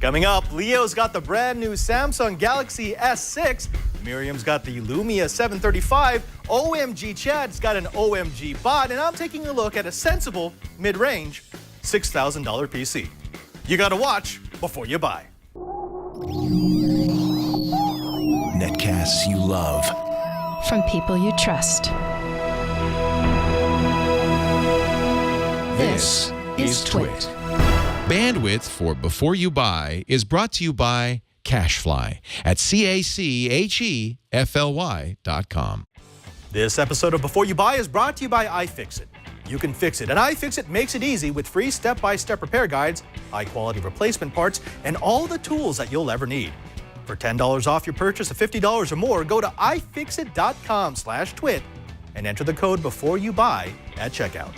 Coming up, Leo's got the brand new Samsung Galaxy S6. Miriam's got the Lumia 735. OMG Chad's got an OMG bot. And I'm taking a look at a sensible, mid-range, $6,000 PC. You gotta watch before you buy. Netcasts you love. From people you trust. This is Twit. Bandwidth for Before You Buy is brought to you by CashFly at CACHEFLY.com. This episode of Before You Buy is brought to you by iFixit. You can fix it, and iFixit makes it easy with free step-by-step repair guides, high-quality replacement parts, and all the tools that you'll ever need. For $10 off your purchase of $50 or more, go to ifixit.com/twit and enter the code Before You Buy at checkout.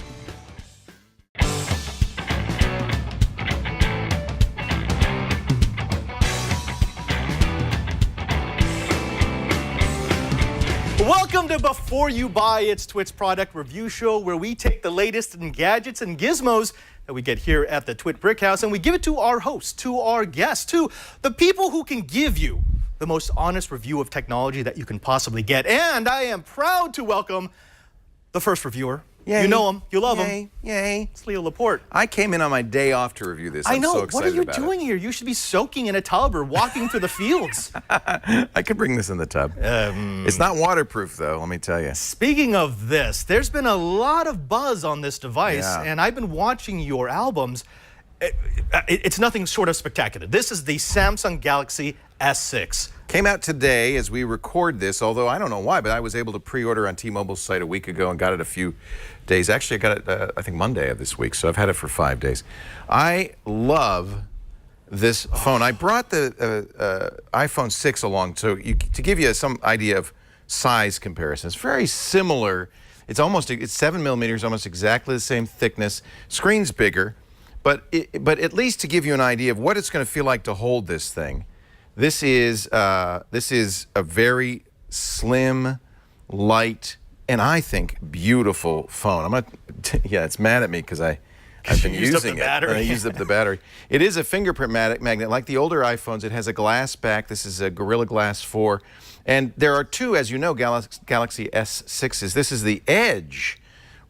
Welcome to Before You Buy. It's Twit's product review show where we take the latest in gadgets and gizmos that we get here at the Twit Brick House and we give it to our hosts, to our guests, to the people who can give you the most honest review of technology that you can possibly get. And I am proud to welcome the first reviewer. Yay. You know him. You love him. Yay. It's Leo Laporte. I came in on my day off to review this. I I'm know. so excited What are you about doing here? You should be soaking in a tub or walking through the fields. I could bring this in the tub. It's not waterproof, though, let me tell you. Speaking of this, there's been a lot of buzz on this device, Yeah. and I've been watching your albums. It's nothing short of spectacular. This is the Samsung Galaxy S6. Came out today as we record this, although I don't know why, but I was able to pre-order on T-Mobile's site a week ago and got it a few days. Actually, I got it, I think, Monday of this week, so I've had it for 5 days. I love this phone. I brought the iPhone 6 along to give you some idea of size comparison. It's very similar. It's 7 millimeters, almost exactly the same thickness. Screen's bigger, but at least to give you an idea of what it's going to feel like to hold this thing. This is a very slim, light, and I think beautiful phone. Yeah, it's mad at me because I've been using it. I used up the battery. It is a fingerprint magnet. Like the older iPhones, it has a glass back. This is a Gorilla Glass 4. And there are two, as you know, Galaxy S6s. This is the Edge,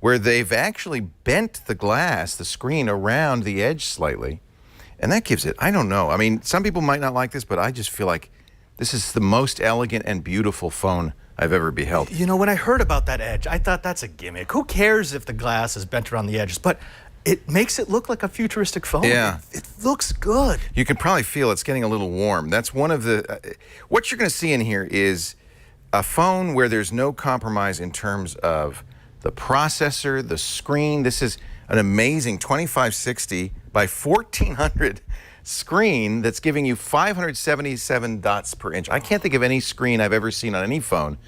where they've actually bent the glass, the screen, around the edge slightly. And that gives it, I don't know. I mean, some people might not like this, but I just feel like this is the most elegant and beautiful phone I've ever beheld. You know, when I heard about that edge, I thought that's a gimmick. Who cares if the glass is bent around the edges? But it makes it look like a futuristic phone. Yeah. It looks good. You can probably feel it's getting a little warm. That's one of the, what you're going to see in here is a phone where there's no compromise in terms of the processor, the screen. This is an amazing 2560 by 1400 screen that's giving you 577 dots per inch. I can't think of any screen I've ever seen on any phone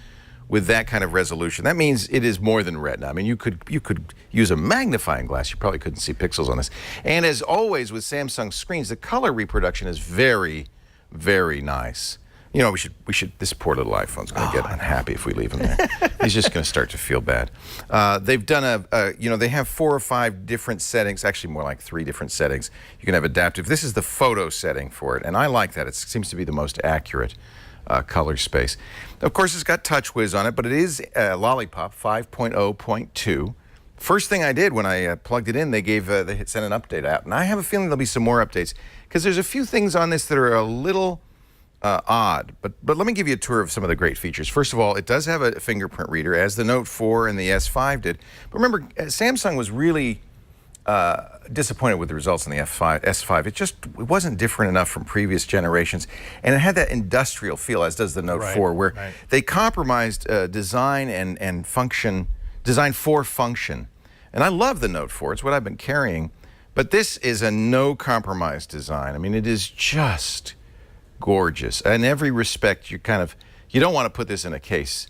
with that kind of resolution. That means it is more than Retina. I mean, you could use a magnifying glass. You probably couldn't see pixels on this. And as always with Samsung screens, the color reproduction is very, very nice. You know, this poor little iPhone's going to get unhappy if we leave him there. He's just going to start to feel bad. They've done they have 4 or 5 different settings, actually more like 3 different settings. You can have adaptive. This is the photo setting for it, and I like that. It seems to be the most accurate color space. Of course, it's got TouchWiz on it, but it is Lollipop 5.0.2. First thing I did when I plugged it in, they sent an update out, and I have a feeling there'll be some more updates because there's a few things on this that are a little odd, but let me give you a tour of some of the great features. First of all, it does have a fingerprint reader, as the Note 4 and the S5 did. But remember, Samsung was really disappointed with the results in the S5. It wasn't different enough from previous generations, and it had that industrial feel, as does the Note 4, where they compromised design and function, design for function. And I love the Note 4. It's what I've been carrying. But this is a no compromise design. I mean, it is just gorgeous. In every respect, you don't want to put this in a case.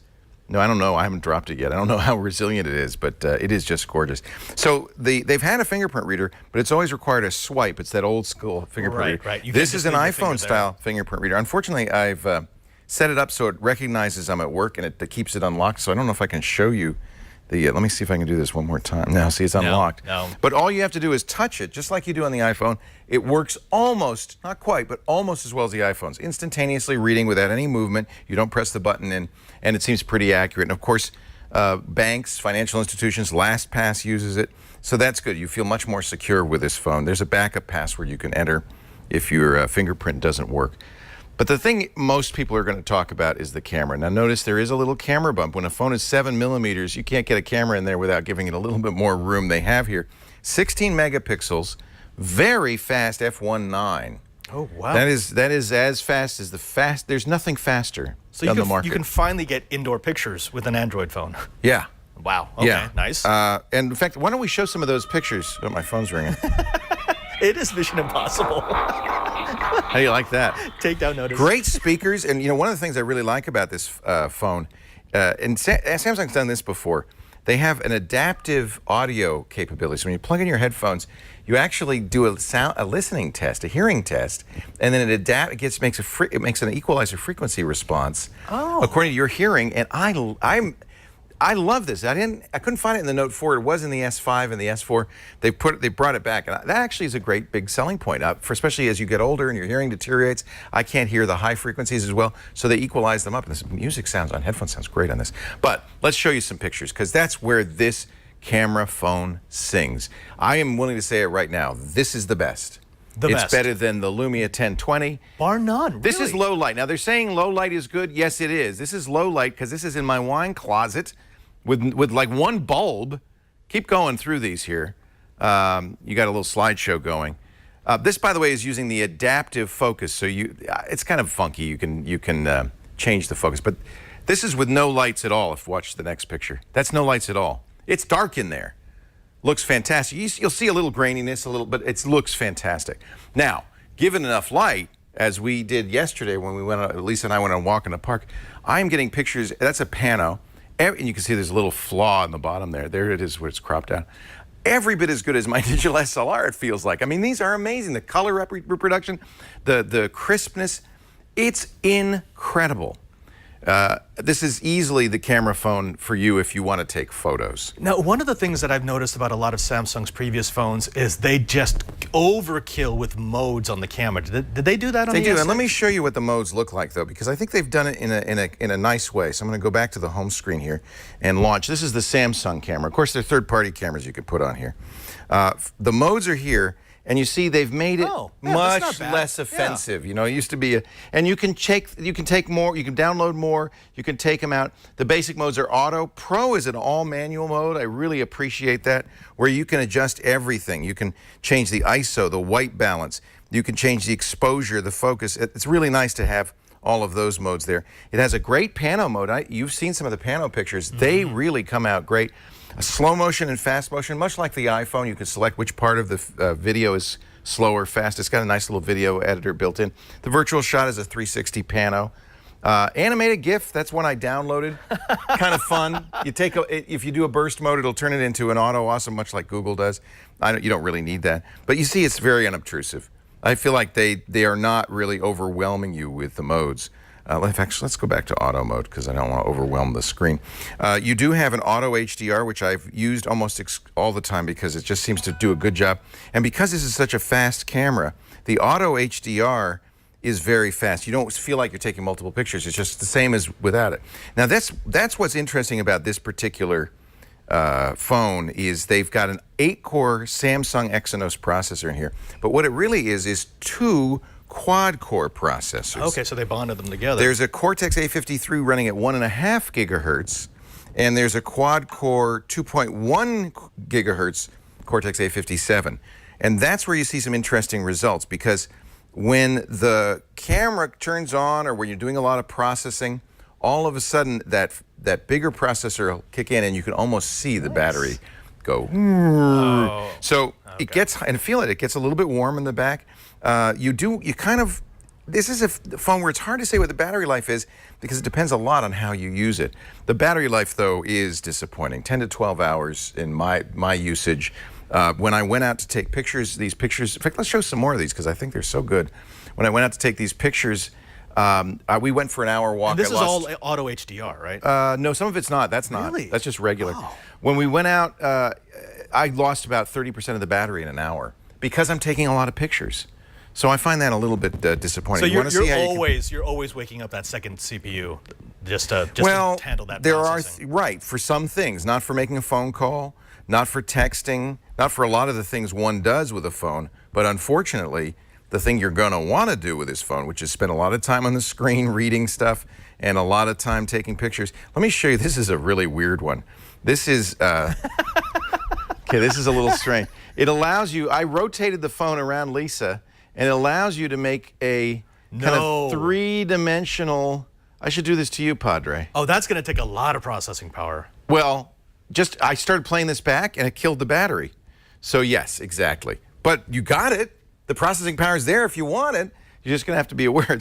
No, I don't know. I haven't dropped it yet. I don't know how resilient it is, but it is just gorgeous. So they've had a fingerprint reader, but it's always required a swipe. It's that old school fingerprint reader. This is an iPhone-style fingerprint reader. Unfortunately, I've set it up so it recognizes I'm at work and it keeps it unlocked. So I don't know if I can show you Let me see if I can do this one more time. Now, see, it's unlocked. No. But all you have to do is touch it, just like you do on the iPhone. It works almost, not quite, but almost as well as the iPhones. Instantaneously reading without any movement. You don't press the button in, and it seems pretty accurate. And of course, banks, financial institutions, LastPass uses it. So that's good. You feel much more secure with this phone. There's a backup password you can enter if your fingerprint doesn't work. But the thing most people are going to talk about is the camera. Now notice there is a little camera bump. When a phone is 7 millimeters, you can't get a camera in there without giving it a little bit more room. They have here 16 megapixels, very fast f1.9. Oh, wow. That is as fast as there's nothing faster So on the market. you can finally get indoor pictures with an Android phone. Yeah. Wow. Okay, Yeah. nice. And in fact, why don't we show some of those pictures? Oh, my phone's ringing. It is Mission Impossible. How do you like that? Take down notice. Great speakers, and one of the things I really like about this phone, and Samsung's done this before, they have an adaptive audio capability. So when you plug in your headphones, you actually do a listening test, a hearing test, and then it makes an equalizer frequency response according to your hearing. And I love this. I couldn't find it in the Note 4. It was in the S5 and the S4. They brought it back, and that actually is a great big selling point. For especially as you get older and your hearing deteriorates. I can't hear the high frequencies as well, so they equalize them up. And this music sounds on headphones sounds great on this. But let's show you some pictures because that's where this camera phone sings. I am willing to say it right now. This is the best. It's better than the Lumia 1020. Bar none. This is really. low light. Now they're saying low light is good. Yes, it is. This is low light because this is in my wine closet. With like one bulb. Keep going through these here. You got a little slideshow going. This, by the way, is using the adaptive focus. So it's kind of funky. You can change the focus. But this is with no lights at all. If you watch the next picture, that's no lights at all. It's dark in there. Looks fantastic. You'll see a little graininess, but it looks fantastic. Now, given enough light, as we did yesterday when we went, Lisa and I went on a walk in the park, I am getting pictures. That's a pano. And you can see there's a little flaw in the bottom there. There it is where it's cropped down. Every bit as good as my digital SLR, it feels like. I mean, these are amazing. The color reproduction, the crispness, it's incredible. This is easily the camera phone for you if you want to take photos. Now, one of the things that I've noticed about a lot of Samsung's previous phones is they just overkill with modes on the camera. Did they do that on the S6? They do, and let me show you what the modes look like, though, because I think they've done it in a nice way. So I'm going to go back to the home screen here and launch. This is the Samsung camera. Of course, there are third-party cameras you could put on here. The modes are here. And you see, they've made it much less offensive. Yeah. It used to be and you can take more, you can download more, you can take them out. The basic modes are auto. Pro is an all manual mode. I really appreciate that, where you can adjust everything. You can change the ISO, the white balance. You can change the exposure, the focus. It's really nice to have all of those modes there. It has a great pano mode. You've seen some of the pano pictures. They really come out great. Slow motion and fast motion, much like the iPhone, you can select which part of the video is slow or fast. It's got a nice little video editor built in. The virtual shot is a 360 pano. Animated GIF, that's one I downloaded. Kind of fun. If you do a burst mode, it'll turn it into an auto awesome, much like Google does. You don't really need that. But you see, it's very unobtrusive. I feel like they are not really overwhelming you with the modes. Actually, let's go back to auto mode because I don't want to overwhelm the screen. You do have an auto HDR, which I've used almost all the time because it just seems to do a good job. And because this is such a fast camera, the auto HDR is very fast. You don't feel like you're taking multiple pictures. It's just the same as without it. Now, that's what's interesting about this particular phone is they've got an 8-core Samsung Exynos processor in here. But what it really is 2 quad-core processors. Okay, so they bonded them together. There's a Cortex A53 running at 1.5 gigahertz, and there's a quad-core 2.1 gigahertz Cortex A57. And that's where you see some interesting results, because when the camera turns on or when you're doing a lot of processing, all of a sudden that bigger processor will kick in, and you can almost see the battery go. Oh. So it gets, and feel it gets a little bit warm in the back. This is a phone where it's hard to say what the battery life is because it depends a lot on how you use it. The battery life, though, is disappointing. 10 to 12 hours in my usage. When I went out to take pictures, in fact, let's show some more of these because I think they're so good. When I went out to take these pictures, We went for an hour walk. And this I is lost- all auto HDR, right? No, some of it's not. That's not. Really? That's just regular. Oh. When we went out, I lost about 30% of the battery in an hour because I'm taking a lot of pictures. So I find that a little bit disappointing. So You you're, wanna see how you can- you're always waking up that second CPU just to handle that there processing. are right for some things, not for making a phone call, not for texting, not for a lot of the things one does with a phone. But unfortunately, the thing you're going to want to do with this phone, which is spend a lot of time on the screen reading stuff and a lot of time taking pictures. Let me show you. This is a really weird one. This is okay. This is a little strange. It allows you. I rotated the phone around Lisa, and it allows you to make a kind of three-dimensional. I should do this to you, Padre. Oh, that's going to take a lot of processing power. Well, I started playing this back, and it killed the battery. So yes, exactly. But you got it. The processing power is there if you want it. You're just going to have to be aware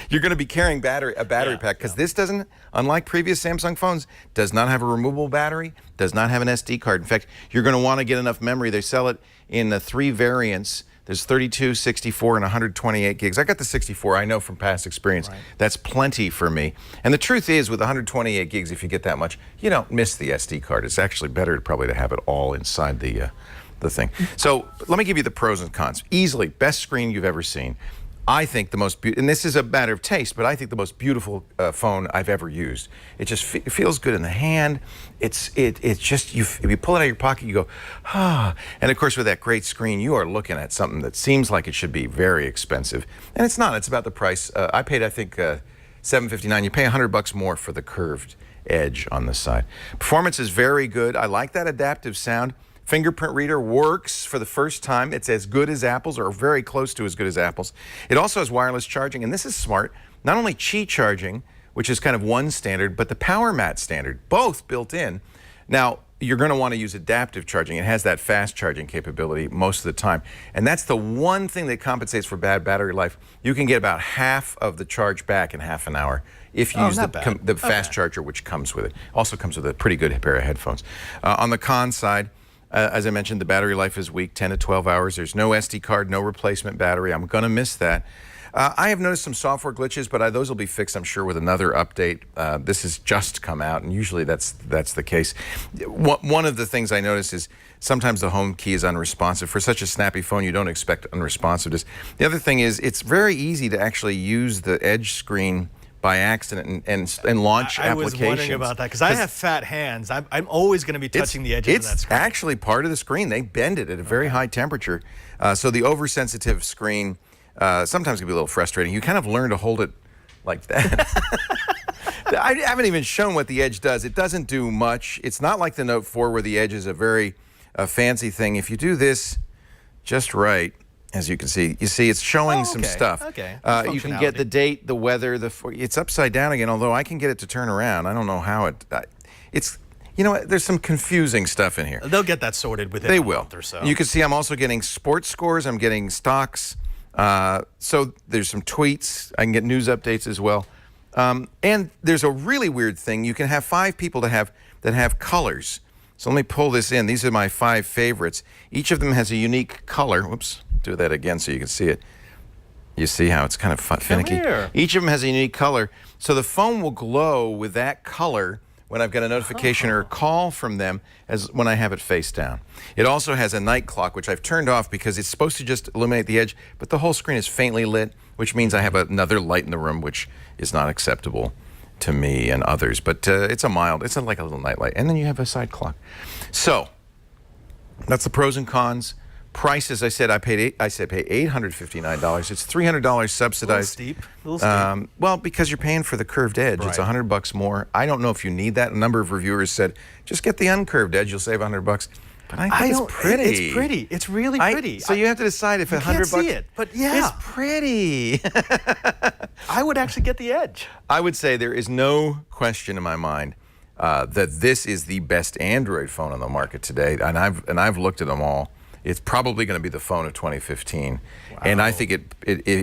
you're going to be carrying a battery pack because this doesn't, unlike previous Samsung phones, does not have a removable battery, does not have an SD card. In fact, you're going to want to get enough memory. They sell it in 3 variants. There's 32, 64, and 128 gigs. I got the 64. I know from past experience. Right. That's plenty for me. And the truth is, with 128 gigs, if you get that much, you don't miss the SD card. It's actually better probably to have it all inside the thing. So let me give you the pros and cons. Easily, best screen you've ever seen. I think the most beautiful, and this is a matter of taste, but I think the most beautiful phone I've ever used. It just it feels good in the hand. It's just, if you pull it out of your pocket, you go, ah. And of course, with that great screen, you are looking at something that seems like it should be very expensive. And it's not, it's about the price. I paid, I think, $759. You pay $100 more for the curved edge on the side. Performance is very good. I like that adaptive sound. Fingerprint reader works for the first time. It's as good as Apple's, or very close to as good as Apple's. It also has wireless charging, and this is smart. Not only Qi charging, which is kind of one standard, but the Power Mat standard, both built in. Now, you're going to want to use adaptive charging. It has that fast charging capability most of the time. And that's the one thing that compensates for bad battery life. You can get about half of the charge back in half an hour if you use the fast charger, which comes with it. Also comes with a pretty good pair of headphones. On the con side, as I mentioned, the battery life is weak, 10 to 12 hours. There's no SD card, no replacement battery. I'm going to miss that. I have noticed some software glitches, but those will be fixed, I'm sure, with another update. This has just come out, and usually that's the case. One of the things I notice is sometimes the home key is unresponsive. For such a snappy phone, you don't expect unresponsiveness. The other thing is it's very easy to actually use the edge screen by accident and launch applications. I was wondering about that because I have fat hands. I'm always going to be touching the edges of that screen. It's actually part of the screen. They bend it at a very high temperature. So the oversensitive screen sometimes can be a little frustrating. You kind of learn to hold it like that. I haven't even shown what the edge does. It doesn't do much. It's not like the Note 4 where the edge is a very fancy thing. If you do this just right, as you can see, it's showing some stuff. Okay. You can get the date, the weather, it's upside down again, although I can get it to turn around. I don't know how it's, you know, there's some confusing stuff in here. They'll get that sorted within a month or so. You can see I'm also getting sports scores. I'm getting stocks. So there's some tweets. I can get news updates as well. And there's a really weird thing. You can have 5 people that have colors. So let me pull this in. These are my 5 favorites. Each of them has a unique color. Whoops. Do that again so you can see it. You see how it's kind of finicky? Come here. Each of them has a unique color. So the phone will glow with that color when I've got a notification or a call from them as when I have it face down. It also has a night clock, which I've turned off because it's supposed to just illuminate the edge, but the whole screen is faintly lit, which means I have another light in the room, which is not acceptable to me and others. But it's like a little night light. And then you have a side clock. So that's the pros and cons. Price, as I said, I pay $859. It's $300 subsidized. A little steep. Well, because you're paying for the curved edge, it's $100 more. I don't know if you need that. A number of reviewers said, just get the uncurved edge, you'll save $100. But I think it's pretty. It's pretty. It's really pretty. So you have to decide if $100. Can't see it, but yeah, it's pretty. I would actually get the edge. I would say there is no question in my mind that this is the best Android phone on the market today, and I've looked at them all. It's probably going to be the phone of 2015. Wow. And I think it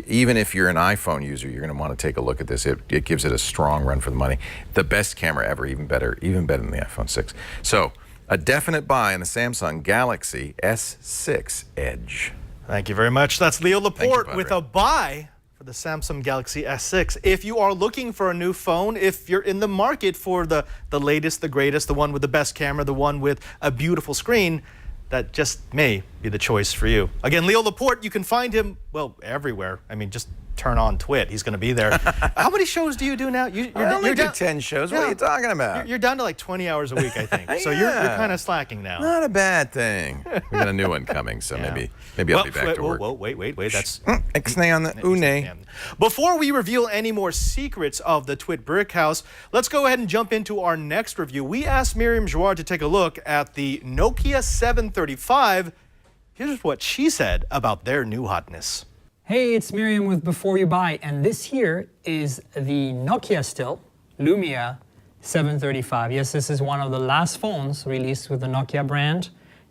even if you're an iPhone user, you're going to want to take a look at this. It gives it a strong run for the money. The best camera ever, even better than the iPhone 6. So a definite buy in the Samsung Galaxy S6 Edge. Thank you very much. That's Leo Laporte with a buy for the the Samsung Galaxy S6. If you are looking for a new phone, if you're in the market for the latest, the greatest, the one with the best camera, the one with a beautiful screen, that just may be the choice for you. Again, Leo Laporte, you can find him, well, everywhere. I mean, just turn on Twit. He's going to be there. How many shows do you do now? I only do 10 shows. What are you talking about? You're down to like 20 hours a week, I think. So you're kind of slacking now. Not a bad thing. We got a new one coming, so maybe I'll be back to work. Whoa, wait. That's Ixnay on the une. Before we reveal any more secrets of the Twit Brick House, let's go ahead and jump into our next review. We asked Miriam Jouard to take a look at the Nokia 735. Here's what she said about their new hotness. Hey, it's Miriam with Before You Buy, and this here is the Nokia still, Lumia 735. Yes, this is one of the last phones released with the Nokia brand,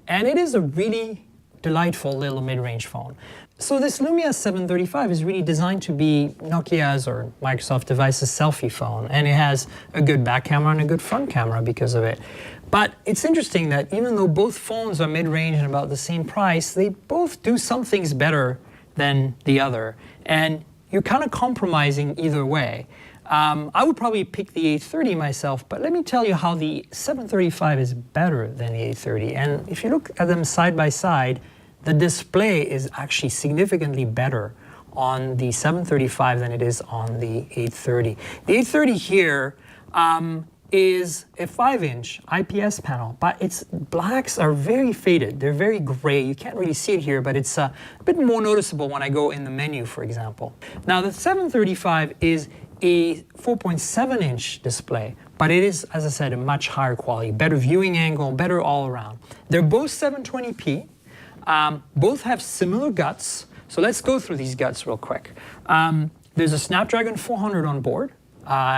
and it is a really delightful little mid-range phone. So this Lumia 735 is really designed to be Nokia's or Microsoft device's selfie phone, and it has a good back camera and a good front camera because of it. But it's interesting that even though both phones are mid-range and about the same price, they both do some things better than the other, and you're kind of compromising either way. I would probably pick the 830 myself, but let me tell you how the 735 is better than the 830. And if you look at them side by side, the display is actually significantly better on the 735 than it is on the 830. The 830 here is a 5-inch IPS panel, but its blacks are very faded. They're very gray. You can't really see it here, but it's a bit more noticeable when I go in the menu, for example. Now, the 735 is a 4.7-inch display, but it is, as I said, a much higher quality, better viewing angle, better all around. They're both 720p. Both have similar guts. So let's go through these guts real quick. There's a Snapdragon 400 on board.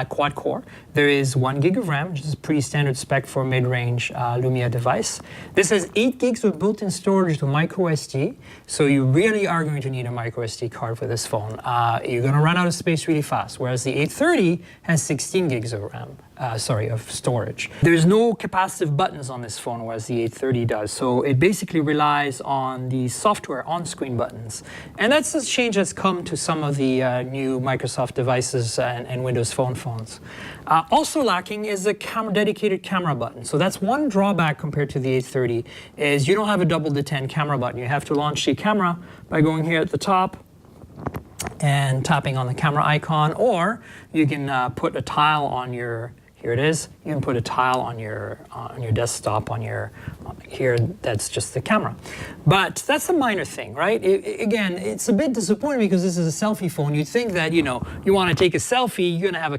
Quad core. There is 1 gig of RAM, which is a pretty standard spec for a mid-range Lumia device. This has 8 gigs of built-in storage to micro SD, so you really are going to need a micro SD card for this phone. You're going to run out of space really fast, whereas the 830 has 16 gigs of RAM. Of storage. There's no capacitive buttons on this phone, whereas the 830 does. So it basically relies on the software on-screen buttons. And that's a change that's come to some of the new Microsoft devices and Windows Phone phones. Also lacking is a dedicated camera button. So that's one drawback compared to the 830, is you don't have a double to 10 camera button. You have to launch the camera by going here at the top and tapping on the camera icon, or you can put a tile on your, here it is, you can put a tile on your desktop, here, that's just the camera. But that's a minor thing, right? Again, it's a bit disappointing because this is a selfie phone. You'd think that, you want to take a selfie, you're going to have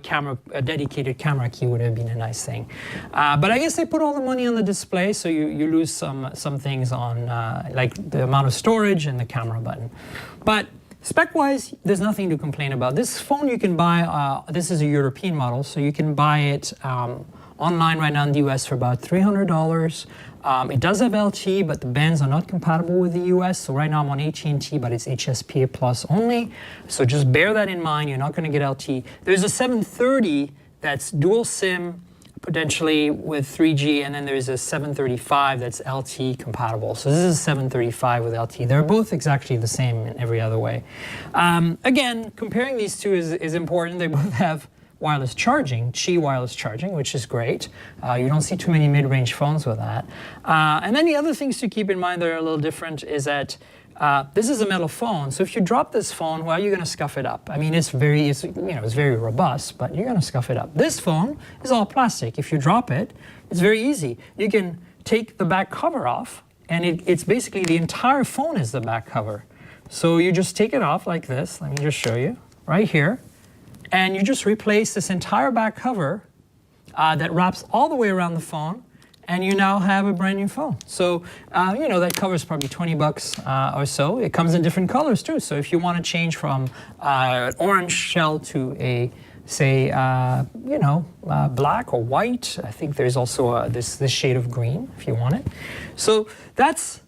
a dedicated camera key would have been a nice thing. But I guess they put all the money on the display, so you lose some things on, like the amount of storage and the camera button. But spec-wise, there's nothing to complain about. This phone you can buy, this is a European model, so you can buy it online right now in the US for about $300. It does have LTE, but the bands are not compatible with the US. So right now I'm on AT&T, but it's HSPA Plus only. So just bear that in mind. You're not going to get LTE. There's a 730 that's dual SIM, potentially with 3G, and then there's a 735 that's LTE compatible. So this is a 735 with LTE. They're both exactly the same in every other way. Again, comparing these two is important. They both have wireless charging, Qi wireless charging, which is great. You don't see too many mid-range phones with that. And then the other things to keep in mind that are a little different is that this is a metal phone, so if you drop this phone, well, you're going to scuff it up. I mean, it's very robust, but you're going to scuff it up. This phone is all plastic. If you drop it, it's very easy. You can take the back cover off, and it's basically the entire phone is the back cover. So you just take it off like this. Let me just show you right here, and you just replace this entire back cover that wraps all the way around the phone, and you now have a brand new phone. So, that covers probably 20 bucks or so. It comes in different colors too. So if you want to change from an orange shell to a, say, black or white, I think there's also this shade of green if you want it. So that's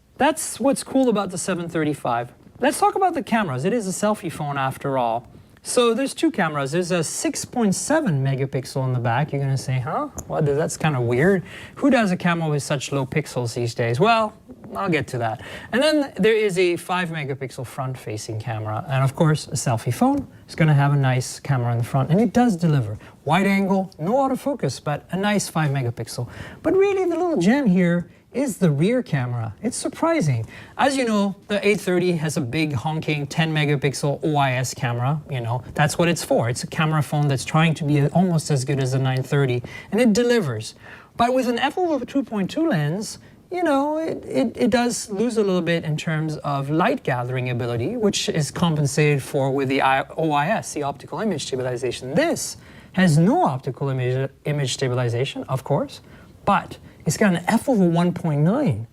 what's cool about the 735. Let's talk about the cameras. It is a selfie phone after all. So there's two cameras. There's a 6.7 megapixel in the back. You're going to say, huh? Well, that's kind of weird. Who does a camera with such low pixels these days? Well, I'll get to that. And then there is a 5-megapixel front-facing camera, and of course, a selfie phone. It's going to have a nice camera in the front, and it does deliver. Wide angle, no autofocus, but a nice 5-megapixel. But really, the little gem here is the rear camera. It's surprising. As you know, the 830 has a big honking 10-megapixel OIS camera. You know, that's what it's for. It's a camera phone that's trying to be almost as good as the 930, and it delivers. But with an f/2.2 lens, you know, it does lose a little bit in terms of light gathering ability, which is compensated for with the OIS, the optical image stabilization. This has no optical image stabilization, of course, but it's got an f/1.9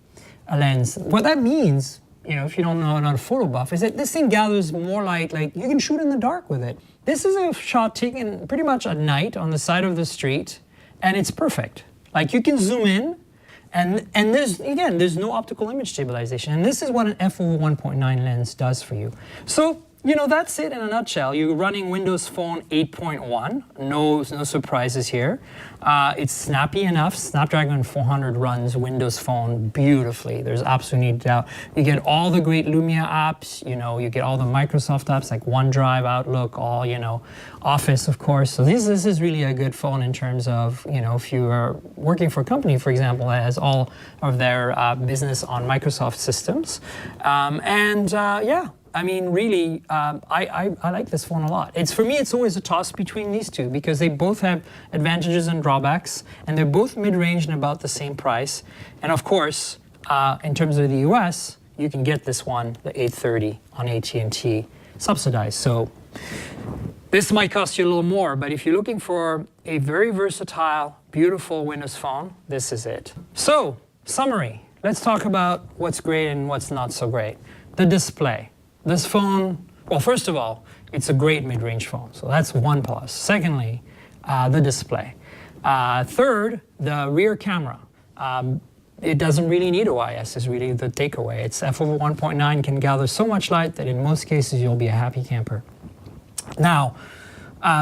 lens. What that means, you know, if you don't know, not a photo buff, is that this thing gathers more light, like you can shoot in the dark with it. This is a shot taken pretty much at night on the side of the street, and it's perfect. Like you can zoom in, and there's no optical image stabilization. And this is what an f/1.9 lens does for you. So, you know, that's it in a nutshell. You're running Windows Phone 8.1. No surprises here. It's snappy enough. Snapdragon 400 runs Windows Phone beautifully. There's absolutely no doubt. You get all the great Lumia apps. You know, you get all the Microsoft apps like OneDrive, Outlook, all, you know, Office, of course. So this is really a good phone in terms of, you know, if you are working for a company, for example, that has all of their business on Microsoft systems. Yeah. I mean, really, I like this phone a lot. For me, it's always a toss between these two because they both have advantages and drawbacks, and they're both mid-range and about the same price. And of course, in terms of the US, you can get this one, the 830 on AT&T, subsidized. So this might cost you a little more, but if you're looking for a very versatile, beautiful Windows phone, this is it. So, summary. Let's talk about what's great and what's not so great. The display. This phone, well, first of all, it's a great mid-range phone, so that's one plus. Secondly, the display. Third, the rear camera. It doesn't really need OIS, is really the takeaway. It's f/1.9 can gather so much light that in most cases you'll be a happy camper. Now,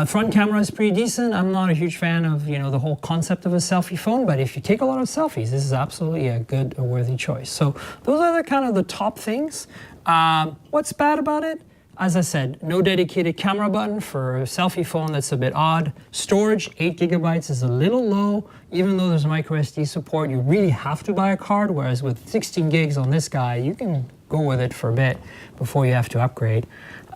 front camera is pretty decent. I'm not a huge fan of, you know, the whole concept of a selfie phone, but if you take a lot of selfies, this is absolutely a worthy choice. So those are the kind of the top things. What's bad about it? As I said, no dedicated camera button for a selfie phone. That's a bit odd. Storage, 8 gigabytes is a little low. Even though there's micro SD support, you really have to buy a card, whereas with 16 gigs on this guy, you can go with it for a bit before you have to upgrade.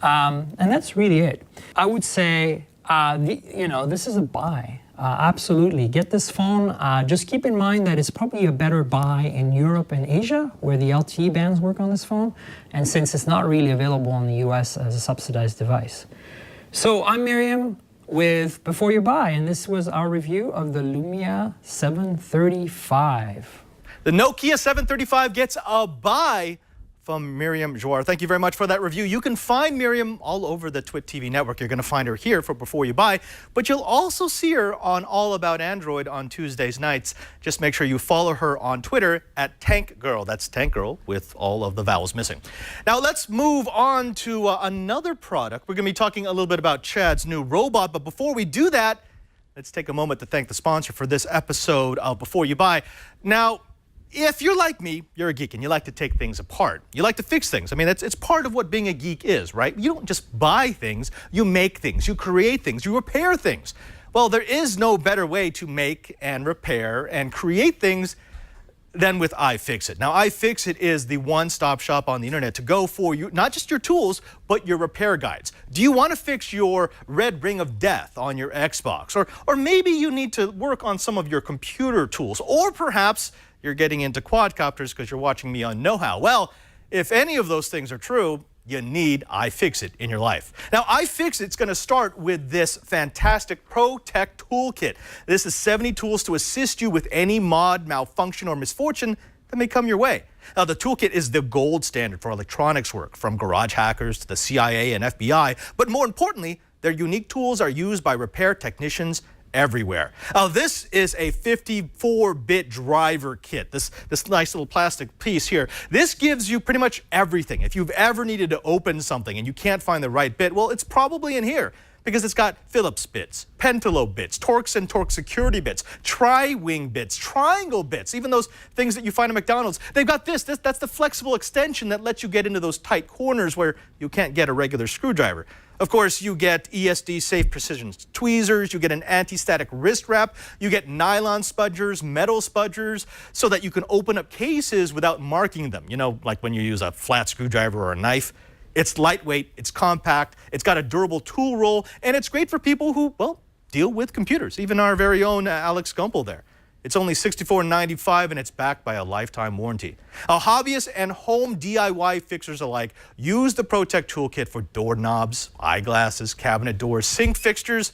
And that's really it. I would say, you know, this is a buy. Absolutely, get this phone. Just keep in mind that it's probably a better buy in Europe and Asia, where the LTE bands work on this phone, and since it's not really available in the US as a subsidized device. So I'm Miriam with Before You Buy, and this was our review of the Lumia 735. The Nokia 735 gets a buy from Miriam Joire. Thank you very much for that review. You can find Miriam all over the TWiT TV network. You're going to find her here for Before You Buy, but you'll also see her on All About Android on Tuesdays nights. Just make sure you follow her on Twitter at TankGirl. That's TankGirl with all of the vowels missing. Now let's move on to another product. We're going to be talking a little bit about Chad's new robot, but before we do that, let's take a moment to thank the sponsor for this episode of Before You Buy. Now, if you're like me, you're a geek and you like to take things apart. You like to fix things. I mean, it's part of what being a geek is, right? You don't just buy things, you make things, you create things, you repair things. Well, there is no better way to make and repair and create things than with iFixit. Now, iFixit is the one-stop shop on the internet to go for you, not just your tools, but your repair guides. Do you want to fix your red ring of death on your Xbox? Or maybe you need to work on some of your computer tools, or perhaps you're getting into quadcopters because you're watching me on Know How. Well, if any of those things are true, you need iFixit in your life. Now, iFixit's going to start with this fantastic Pro Tech Toolkit. This is 70 tools to assist you with any mod, malfunction, or misfortune that may come your way. Now, the toolkit is the gold standard for electronics work, from garage hackers to the CIA and FBI. But more importantly, their unique tools are used by repair technicians everywhere. Now, this is a 54-bit driver kit, this nice little plastic piece here. This gives you pretty much everything. If you've ever needed to open something and you can't find the right bit, well, it's probably in here, because it's got Phillips bits, Pentalo bits, Torx and Torx security bits, tri-wing bits, triangle bits, even those things that you find at McDonald's. They've got that's the flexible extension that lets you get into those tight corners where you can't get a regular screwdriver. Of course, you get ESD safe precision tweezers, you get an anti-static wrist wrap, you get nylon spudgers, metal spudgers, so that you can open up cases without marking them. You know, like when you use a flat screwdriver or a knife. It's lightweight, it's compact, it's got a durable tool roll, and it's great for people who, well, deal with computers. Even our very own Alex Gumpel there. It's only $64.95 and it's backed by a lifetime warranty. Hobbyists and home DIY fixers alike use the ProTech Toolkit for doorknobs, eyeglasses, cabinet doors, sink fixtures,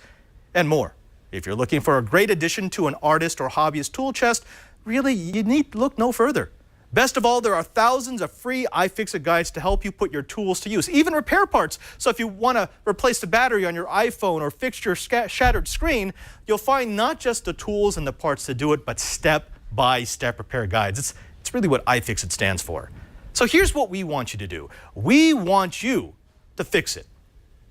and more. If you're looking for a great addition to an artist or hobbyist tool chest, really, you need to look no further. Best of all, there are thousands of free iFixit guides to help you put your tools to use, even repair parts. So if you want to replace the battery on your iPhone or fix your shattered screen, you'll find not just the tools and the parts to do it, but step-by-step repair guides. It's really what iFixit stands for. So here's what we want you to do. We want you to fix it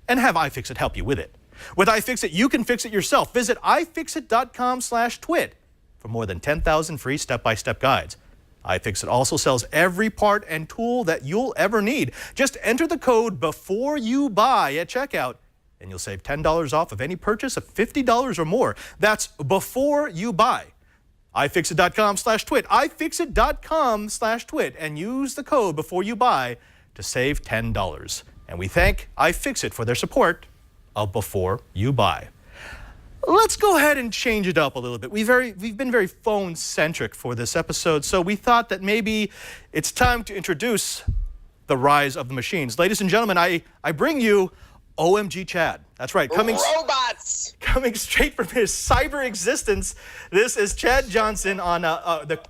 and have iFixit help you with it. With iFixit, you can fix it yourself. Visit ifixit.com/twit for more than 10,000 free step-by-step guides. iFixit also sells every part and tool that you'll ever need. Just enter the code before you buy at checkout, and you'll save $10 off of any purchase of $50 or more. That's before you buy. ifixit.com/twit. ifixit.com/twit, and use the code before you buy to save $10. And we thank iFixit for their support of Before You Buy. Let's go ahead and change it up a little bit. We've been very phone-centric for this episode, so we thought that maybe it's time to introduce the rise of the machines. Ladies and gentlemen, I bring you OMG Chad. That's right. Robots! Coming straight from his cyber existence, this is Chad Johnson on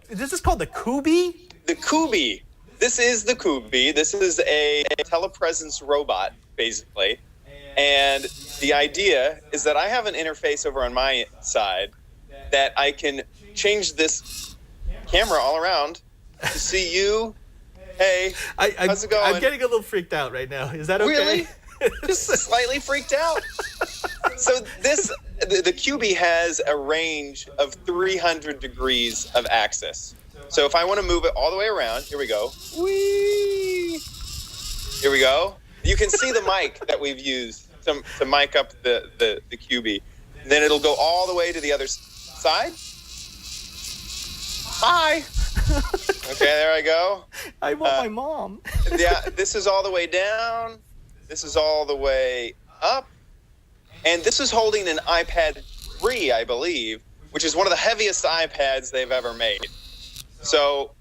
this is called the Kubi? The Kubi. This is the Kubi. This is a telepresence robot, basically. And the idea is that I have an interface over on my side that I can change this camera all around to see you. Hey, how's it going? I'm getting a little freaked out right now. Is that okay? Really? Just slightly freaked out. So the Kubi has a range of 300 degrees of axis. So if I want to move it all the way around, here we go. Whee! Here we go. You can see the mic that we've used to mic up the Kubi. And then it'll go all the way to the other side. Hi. Okay, there I go. I want my mom. Yeah, this is all the way down. This is all the way up. And this is holding an iPad 3, I believe, which is one of the heaviest iPads they've ever made. So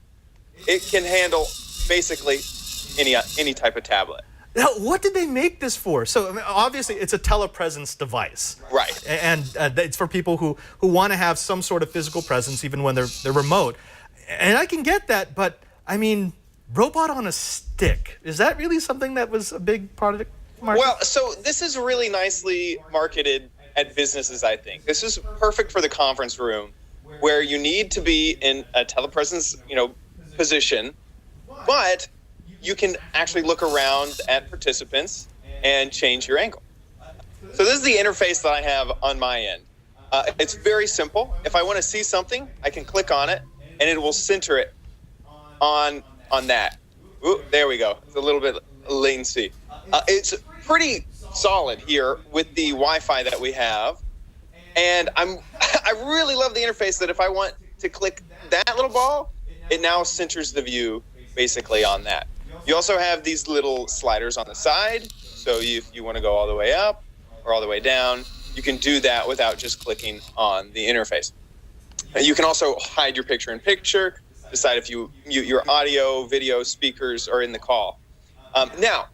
it can handle basically any type of tablet. Now, what did they make this for? So, I mean, obviously, it's a telepresence device. Right. And it's for people who want to have some sort of physical presence, even when they're remote. And I can get that, but, I mean, robot on a stick. Is that really something that was a big part of the market? Well, so this is really nicely marketed at businesses, I think. This is perfect for the conference room, where you need to be in a telepresence, position, but you can actually look around at participants and change your angle. So this is the interface that I have on my end. It's very simple. If I want to see something, I can click on it, and it will center it on that. Ooh, there we go. It's a little bit latency. It's pretty solid here with the Wi-Fi that we have, and I really love the interface that if I want to click that little ball, it now centers the view basically on that. You also have these little sliders on the side, so if you want to go all the way up or all the way down, you can do that without just clicking on the interface. You can also hide your picture-in-picture, decide if you mute your audio, video, speakers, or in the call. Now,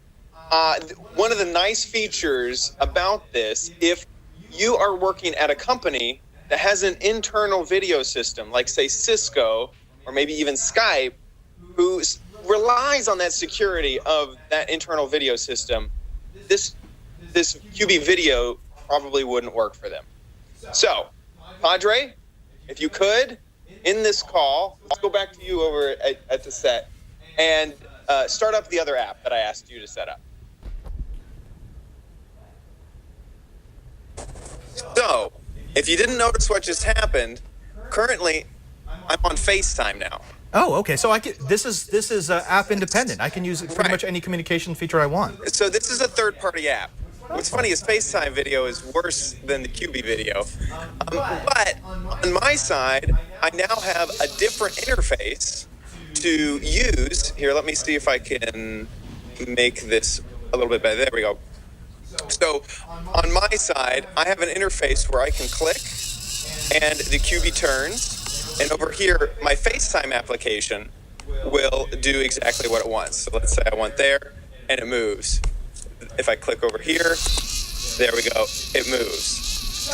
one of the nice features about this, if you are working at a company that has an internal video system, like say Cisco or maybe even Skype, who relies on that security of that internal video system, this Kubi video probably wouldn't work for them. So, Padre, if you could, in this call, let's go back to you over at the set and start up the other app that I asked you to set up. if you didn't notice what just happened, currently I'm on FaceTime now. Oh, okay. So this is app independent. I can use pretty much any communication feature I want. So this is a third-party app. What's funny is FaceTime video is worse than the Kubi video. But on my side, I now have a different interface to use. Here, let me see if I can make this a little bit better. There we go. So on my side, I have an interface where I can click and the Kubi turns. And over here, my FaceTime application will do exactly what it wants. So let's say I want there, and it moves. If I click over here, there we go, it moves.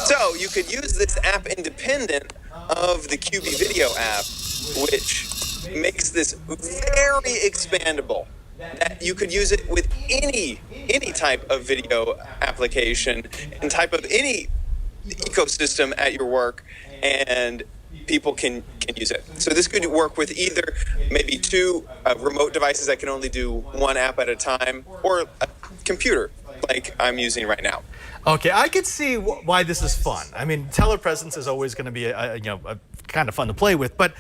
So you could use this app independent of the Kubi video app, which makes this very expandable. That you could use it with any type of video application and type of any ecosystem at your work, and people can use it. So this could work with either maybe two remote devices that can only do one app at a time, or a computer like I'm using right now. Okay, I could see why this is fun. I mean, Telepresence is always going to be a kind of fun to play with, but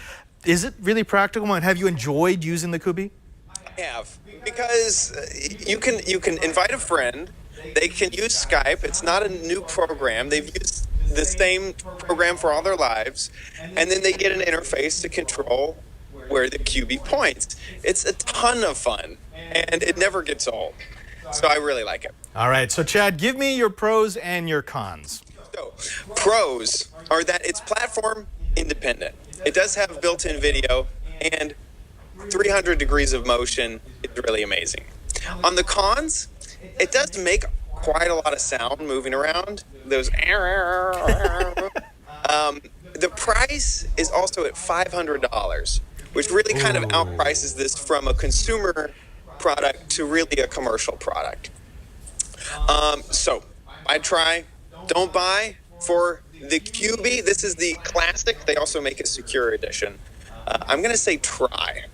is it really practical? And have you enjoyed using the Kubi? I have, because you can invite a friend. They can use Skype. It's not a new program. They've used the same program for all their lives, and then they get an interface to control where the Kubi points. It's a ton of fun, and it never gets old. So I really like it. All right, so Chad, give me your pros and your cons. So pros are that it's platform independent. It does have built-in video, and 300 degrees of motion is really amazing. On the cons, it does make quite a lot of sound moving around. Those the price is also at $500, which really kind of outprices this from a consumer product to really a commercial product. So I try, don't buy for the Kubi. This is the classic. They also make a secure edition. I'm going to say try,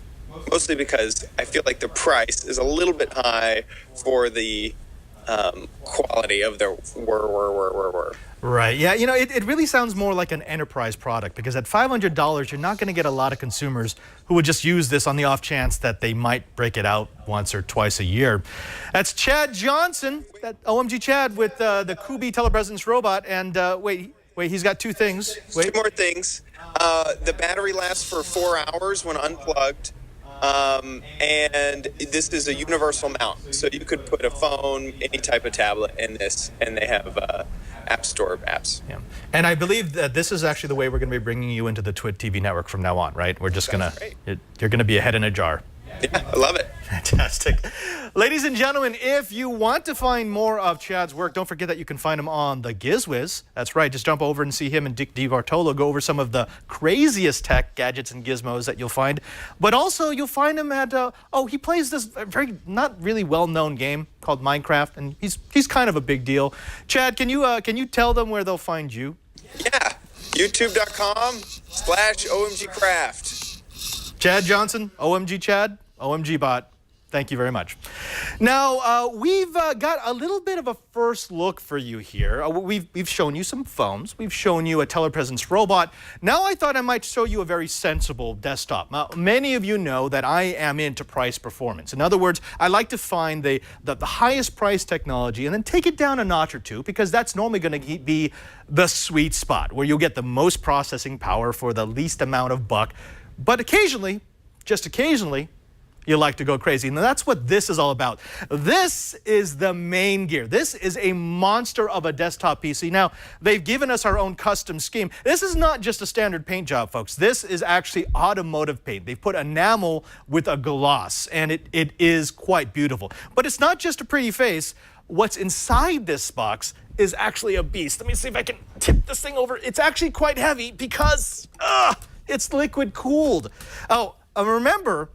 mostly because I feel like the price is a little bit high for the quality of their Right. Yeah. You know, it really sounds more like an enterprise product, because at $500, you're not going to get a lot of consumers who would just use this on the off chance that they might break it out once or twice a year. That's Chad Johnson, that OMG Chad, with the Kubi Telepresence robot. And wait, he's got two things. Two more things. The battery lasts for 4 hours when unplugged. And this is a universal mount, so you could put a phone, any type of tablet in this, and they have App Store apps. Yeah. And I believe that this is actually the way we're going to be bringing you into the TWiT TV network from now on, right? We're just going to, you're going to be a head in a jar. Yeah, I love it. Fantastic. Ladies and gentlemen, if you want to find more of Chad's work, don't forget that you can find him on the GizWiz. That's right. Just jump over and see him and Dick DiBartolo go over some of the craziest tech gadgets and gizmos that you'll find. But also, you'll find him at, he plays this very not really well-known game called Minecraft, and he's kind of a big deal. Chad, can you tell them where they'll find you? Yeah, youtube.com/OMGcraft. Chad Johnson, OMG Chad, OMG Bot. Thank you very much. Now, we've got a little bit of a first look for you here. We've shown you some phones. We've shown you a Telepresence robot. Now I thought I might show you a very sensible desktop. Now, many of you know that I am into price performance. In other words, I like to find the highest price technology and then take it down a notch or two, because that's normally going to be the sweet spot where you'll get the most processing power for the least amount of buck. But occasionally, just occasionally, you like to go crazy. And that's what this is all about. This is the main gear. This is a monster of a desktop PC. Now, they've given us our own custom scheme. This is not just a standard paint job, folks. This is actually automotive paint. They've put enamel with a gloss, and it is quite beautiful. But it's not just a pretty face. What's inside this box is actually a beast. Let me see if I can tip this thing over. It's actually quite heavy because it's liquid cooled. Oh, remember,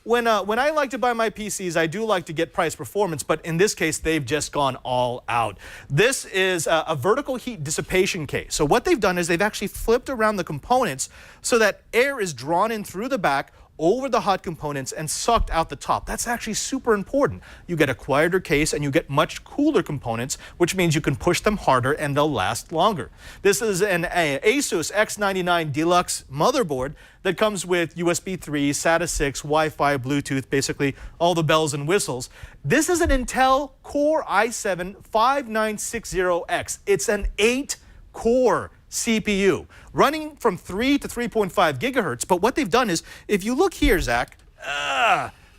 when I like to buy my PCs, I do like to get price performance, but in this case, they've just gone all out. This is a vertical heat dissipation case. So what they've done is they've actually flipped around the components so that air is drawn in through the back, over the hot components and sucked out the top. That's actually super important. You get a quieter case and you get much cooler components, which means you can push them harder and they'll last longer. This is an Asus X99 Deluxe motherboard that comes with USB 3, SATA 6, Wi-Fi, Bluetooth, basically all the bells and whistles. This is an Intel Core i7-5960X. It's an 8-core CPU running from 3 to 3.5 gigahertz. But what they've done is, if you look here, Zach,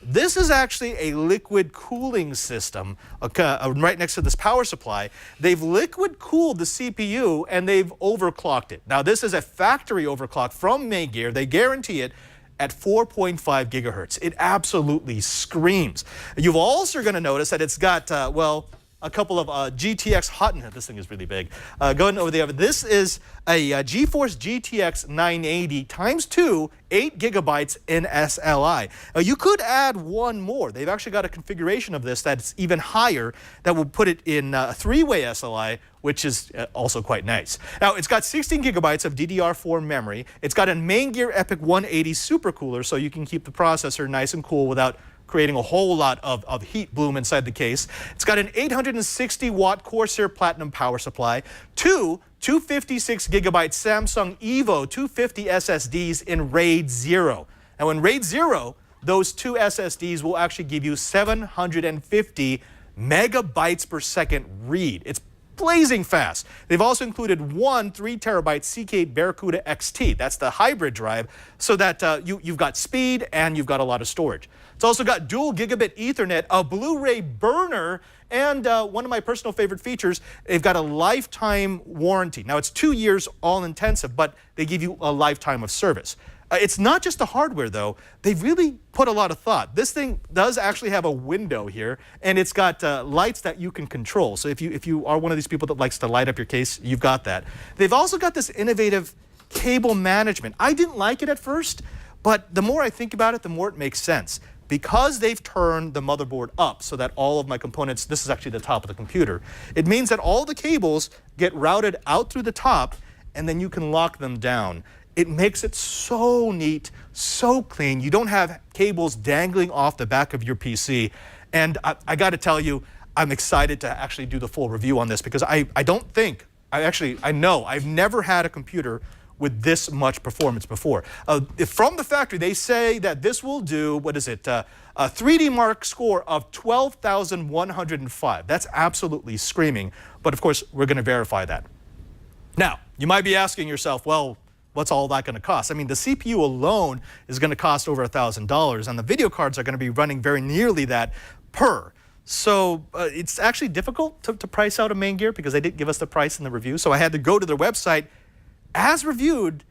this is actually a liquid cooling system right next to this power supply. They've liquid cooled the CPU and they've overclocked it. Now, this is a factory overclock from Maingear. They guarantee it at 4.5 gigahertz. It absolutely screams. You've also going to notice that it's got, a couple of GTX this thing is really big. Going over the other, this is a GeForce GTX 980 times 2, 8 gigabytes in SLI. You could add one more. They've actually got a configuration of this that's even higher that will put it in a 3-way SLI, which is also quite nice. Now, it's got 16 gigabytes of DDR4 memory. It's got a Maingear EPIC 180 supercooler, so you can keep the processor nice and cool without creating a whole lot of heat bloom inside the case. It's got an 860-watt Corsair Platinum power supply, two 256 gigabyte Samsung Evo 250 SSDs in RAID 0. Now, in RAID 0, those two SSDs will actually give you 750 megabytes per second read. It's blazing fast. They've also included one 3 terabyte CK Barracuda XT. That's the hybrid drive, so that you've got speed and you've got a lot of storage. It's also got dual gigabit Ethernet, a Blu-ray burner, and one of my personal favorite features, they've got a lifetime warranty. Now, it's 2 years all-intensive, but they give you a lifetime of service. It's not just the hardware, though. They've really put a lot of thought. This thing does actually have a window here, and it's got lights that you can control. So if you are one of these people that likes to light up your case, you've got that. They've also got this innovative cable management. I didn't like it at first, but the more I think about it, the more it makes sense. Because they've turned the motherboard up so that all of my components, this is actually the top of the computer, it means that all the cables get routed out through the top, and then you can lock them down. It makes it so neat, so clean. You don't have cables dangling off the back of your PC. And I got to tell you, I'm excited to actually do the full review on this, because I know I've never had a computer with this much performance before. From the factory, they say that this will do, a 3D Mark score of 12,105. That's absolutely screaming. But of course, we're going to verify that. Now, you might be asking yourself, well, what's all that going to cost? I mean, the CPU alone is going to cost over $1,000, and the video cards are going to be running very nearly that per. So it's actually difficult to price out a Maingear, because they didn't give us the price in the review. So I had to go to their website. As reviewed,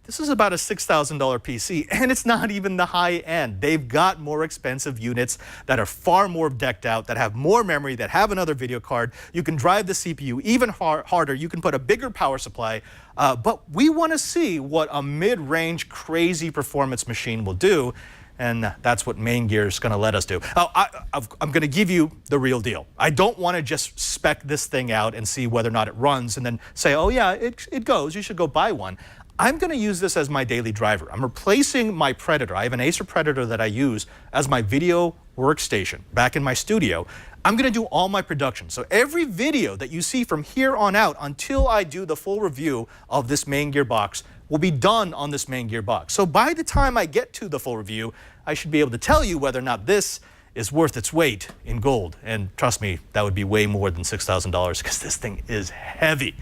this is about a $6,000 PC, and it's not even the high end. They've got more expensive units that are far more decked out, that have more memory, that have another video card. You can drive the CPU even harder. You can put a bigger power supply. But we want to see what a mid-range crazy performance machine will do, and that's what Maingear is going to let us do. I'm going to give you the real deal. I don't want to just spec this thing out and see whether or not it runs and then say, oh yeah, it goes, you should go buy one. I'm going to use this as my daily driver. I'm replacing my Predator. I have an Acer Predator that I use as my video workstation back in my studio. I'm going to do all my production. So every video that you see from here on out until I do the full review of this Maingear box will be done on this Maingear box. So by the time I get to the full review, I should be able to tell you whether or not this is worth its weight in gold. And trust me, that would be way more than $6,000, because this thing is heavy.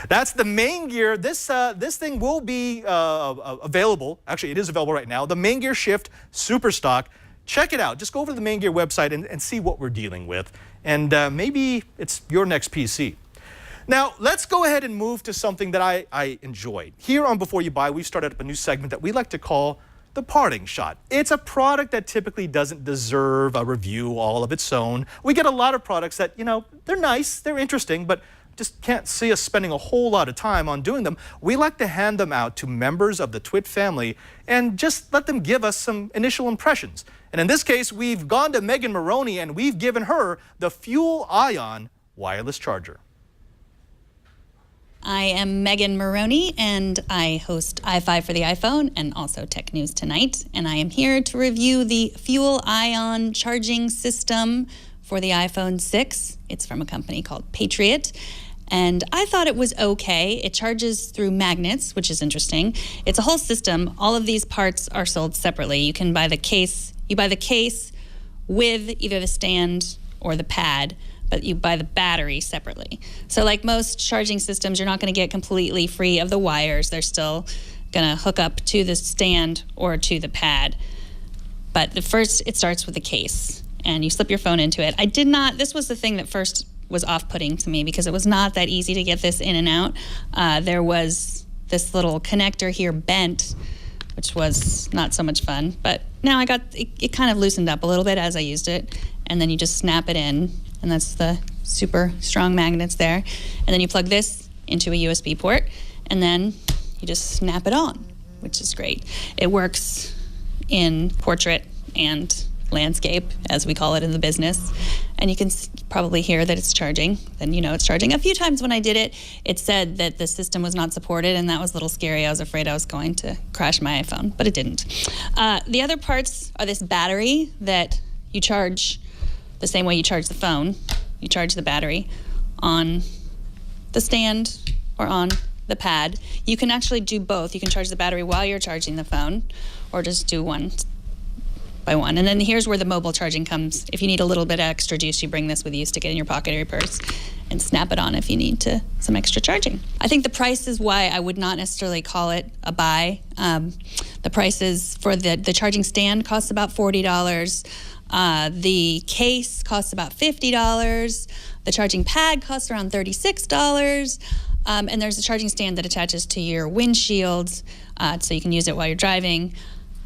That's the Maingear. This thing will be available. Actually, it is available right now. The Maingear Shift Superstock. Check it out. Just go over to the Maingear website and see what we're dealing with. And maybe it's your next PC. Now, let's go ahead and move to something that I enjoyed. Here on Before You Buy, we've started up a new segment that we like to call the parting shot. It's a product that typically doesn't deserve a review all of its own. We get a lot of products that, they're nice, they're interesting, but just can't see us spending a whole lot of time on doing them. We like to hand them out to members of the TWiT family and just let them give us some initial impressions. And in this case, we've gone to Megan Maroney and we've given her the Fuel Ion wireless charger. I am Megan Maroney, and I host i5 for the iPhone and also Tech News Tonight. And I am here to review the fuel ion charging system for the iPhone 6. It's from a company called Patriot. And I thought it was okay. It charges through magnets, which is interesting. It's a whole system. All of these parts are sold separately. You can buy the case. You buy the case with either the stand or the pad, but you buy the battery separately. So like most charging systems, you're not going to get completely free of the wires. They're still going to hook up to the stand or to the pad. But it starts with the case, and you slip your phone into it. This was the thing that first was off-putting to me because it was not that easy to get this in and out. There was this little connector here bent, which was not so much fun. But now it kind of loosened up a little bit as I used it, and then you just snap it in, and that's the super strong magnets there. And then you plug this into a USB port, and then you just snap it on, which is great. It works in portrait and landscape, as we call it in the business. And you can probably hear that it's charging. Then you know it's charging. A few times when I did it, it said that the system was not supported, and that was a little scary. I was afraid I was going to crash my iPhone, but it didn't. The other parts are this battery that you charge the same way you charge the phone. You charge the battery on the stand or on the pad. You can actually do both. You can charge the battery while you're charging the phone, or just do one by one. And then here's where the mobile charging comes. If you need a little bit of extra juice, you bring this with you, stick it in your pocket or your purse, and snap it on if you need some extra charging. I think the price is why I would not necessarily call it a buy. The prices for the charging stand costs about $40. The case costs about $50. The charging pad costs around $36. And there's a charging stand that attaches to your windshield, so you can use it while you're driving.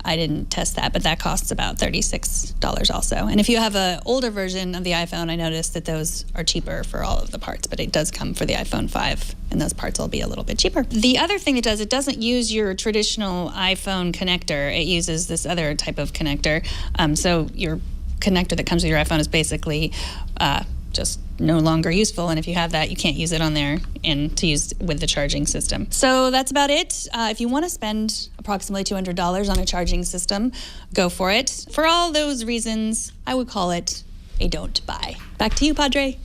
I didn't test that, but that costs about $36 also. And if you have an older version of the iPhone, I noticed that those are cheaper for all of the parts, but it does come for the iPhone 5, and those parts will be a little bit cheaper. The other thing it doesn't use your traditional iPhone connector. It uses this other type of connector. So your connector that comes with your iPhone is basically just no longer useful, and if you have that, you can't use it on there and to use with the charging system. So that's about it. If you want to spend approximately $200 on a charging system, go for it. For all those reasons, I would call it a don't buy. Back to you, Padre.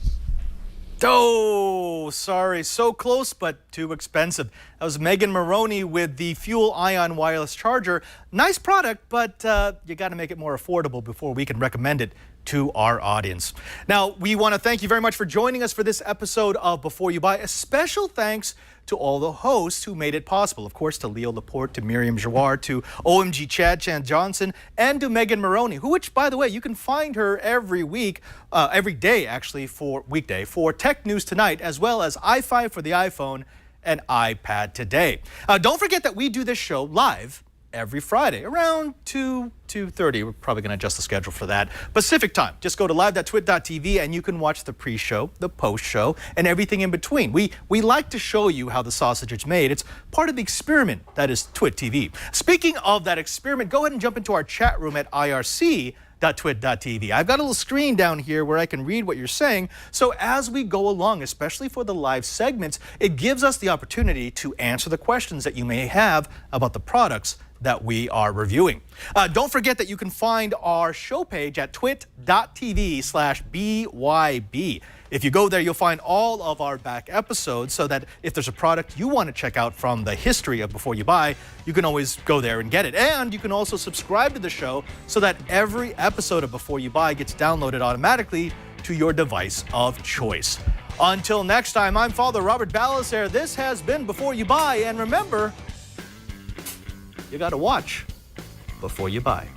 Oh, sorry. So close, but too expensive. That was Megan Maroney with the Fuel Ion wireless charger. Nice product, but you got to make it more affordable before we can recommend it to our audience. Now, we want to thank you very much for joining us for this episode of Before You Buy. A special thanks to all the hosts who made it possible. Of course, to Leo Laporte, to Miriam Giroir, to OMG Chad Chan Johnson, and to Megan Maroney, which, by the way, you can find her every day, actually, for weekday, for Tech News Tonight, as well as i5 for the iPhone and iPad Today. Don't forget that we do this show live every Friday around 2:30. We're probably going to adjust the schedule for that. Pacific time. Just go to live.twit.tv and you can watch the pre-show, the post-show, and everything in between. We like to show you how the sausage is made. It's part of the experiment that is Twit TV. Speaking of that experiment, go ahead and jump into our chat room at irc.twit.tv. I've got a little screen down here where I can read what you're saying. So as we go along, especially for the live segments, it gives us the opportunity to answer the questions that you may have about the products that we are reviewing. Don't forget that you can find our show page at twit.tv/BYB. If you go there, you'll find all of our back episodes so that if there's a product you want to check out from the history of Before You Buy, you can always go there and get it. And you can also subscribe to the show so that every episode of Before You Buy gets downloaded automatically to your device of choice. Until next time, I'm Father Robert Balaser. This has been Before You Buy, and remember, you got to watch before you buy.